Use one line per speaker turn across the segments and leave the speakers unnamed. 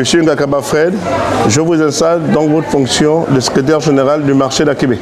Monsieur Ngakaba Fred, je vous installe dans votre fonction de secrétaire général du marché d'Akébé.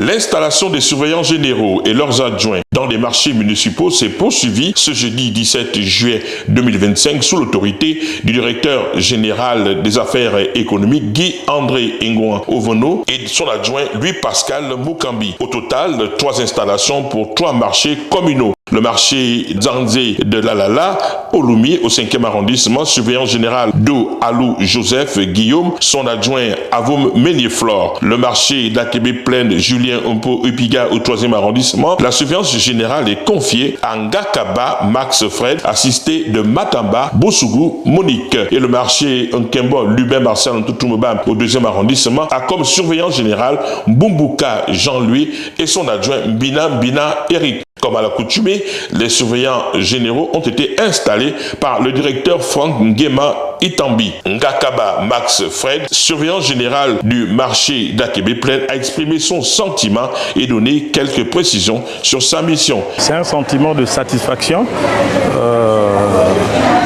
L'installation des surveillants généraux et leurs adjoints dans les marchés municipaux s'est poursuivie ce jeudi 17 juillet 2025 sous l'autorité du directeur général des affaires économiques Guy-André Ngouan Ovono et son adjoint Louis-Pascal Moukambi. Au total, 3 installations pour 3 marchés communaux. Le marché Zanzé de Lalala, Olumi, au 5e arrondissement, surveillant général Do Alou Joseph Guillaume, son adjoint Avoum Ménier-Flore. Le marché d'Akébé Plaine, Julien Umpo Upiga, au 3e arrondissement. La surveillance générale est confiée à Ngakaba Max Fred, assisté de Matamba Bosougou Monique. Et le marché Nkembo Lubin Marcel Ntoutoumba, au 2e arrondissement, a comme surveillant général Mbumbuka Jean-Louis et son adjoint Mbina Eric. Comme à l'accoutumée, les surveillants généraux ont été installés par le directeur Franck Nguema Itambi. Ngakaba Max Fred, surveillant général du marché d'Akébé Plaine, a exprimé son sentiment et donné quelques précisions sur sa mission.
C'est un sentiment de satisfaction,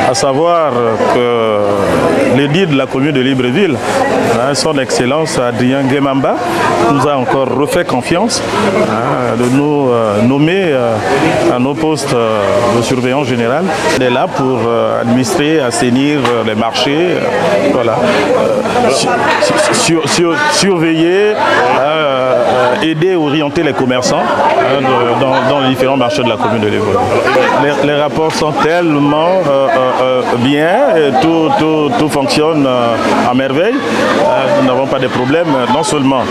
à savoir que l'édit de la commune de Libreville, son excellence Adrien Guemamba, nous a encore refait confiance de nous nommer à nos postes de surveillant général. Il est là pour administrer, assainir les marchés, voilà. Surveiller, aider, orienter les commerçants dans les différents marchés de la commune de Libreville. Les rapports sont tellement bien, et tout fonctionne à merveille. Nous n'avons pas de problème, non seulement.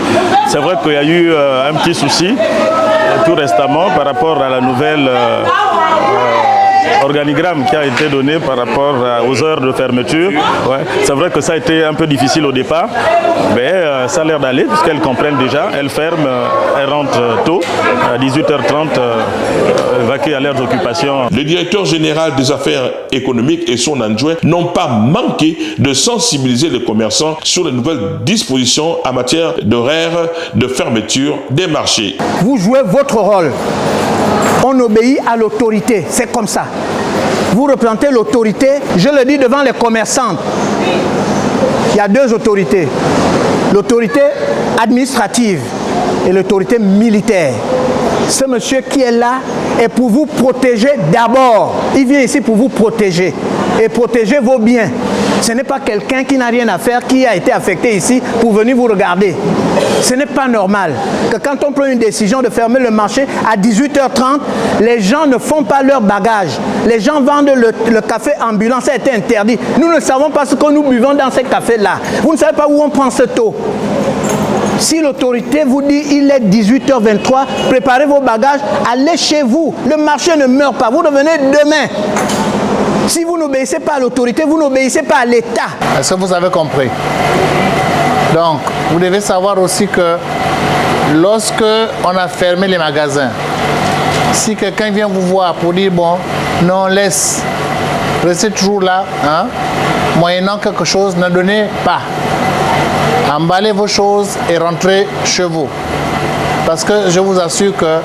C'est vrai qu'il y a eu un petit souci tout récemment par rapport à la nouvelle organigramme qui a été donné par rapport aux heures de fermeture. Ouais. C'est vrai que ça a été un peu difficile au départ, mais ça a l'air d'aller puisqu'elles comprennent déjà. Elles ferment, elles rentrent tôt, à 18h30, vaquer à leurs occupations.
Le directeur général des affaires économiques et son adjoint n'ont pas manqué de sensibiliser les commerçants sur les nouvelles dispositions en matière d'horaire de fermeture des marchés.
Vous jouez votre rôle. On obéit à l'autorité, c'est comme ça. Vous représentez l'autorité, je le dis devant les commerçants. Il y a 2 autorités. L'autorité administrative et l'autorité militaire. Ce monsieur qui est là est pour vous protéger d'abord. Il vient ici pour vous protéger et protéger vos biens. Ce n'est pas quelqu'un qui n'a rien à faire, qui a été affecté ici pour venir vous regarder. Ce n'est pas normal que quand on prend une décision de fermer le marché à 18h30, les gens ne font pas leur bagage. Les gens vendent le café ambulant, ça a été interdit. Nous ne savons pas ce que nous buvons dans ces cafés-là. Vous ne savez pas où on prend cette eau. Si l'autorité vous dit il est 18h23, préparez vos bagages, allez chez vous. Le marché ne meurt pas, vous revenez demain. Si vous n'obéissez pas à l'autorité, vous n'obéissez pas à l'État.
Est-ce que vous avez compris? Donc, vous devez savoir aussi que lorsque on a fermé les magasins, si quelqu'un vient vous voir pour dire, bon, non, laisse, restez toujours là, hein, moyennant quelque chose, ne donnez pas. Emballez vos choses et rentrez chez vous. Parce que je vous assure que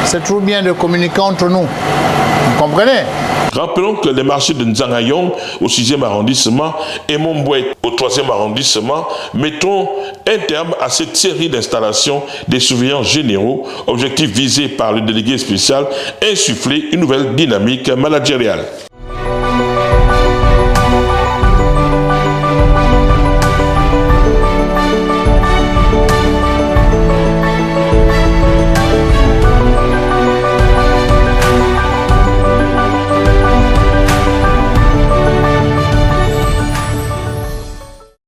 c'est toujours bien de communiquer entre nous. Vous comprenez?
Rappelons que les marchés de Nzangayong au 6e arrondissement et Mombouet au 3e arrondissement mettront un terme à cette série d'installations des surveillants généraux, objectif visé par le délégué spécial, insuffler une nouvelle dynamique managériale.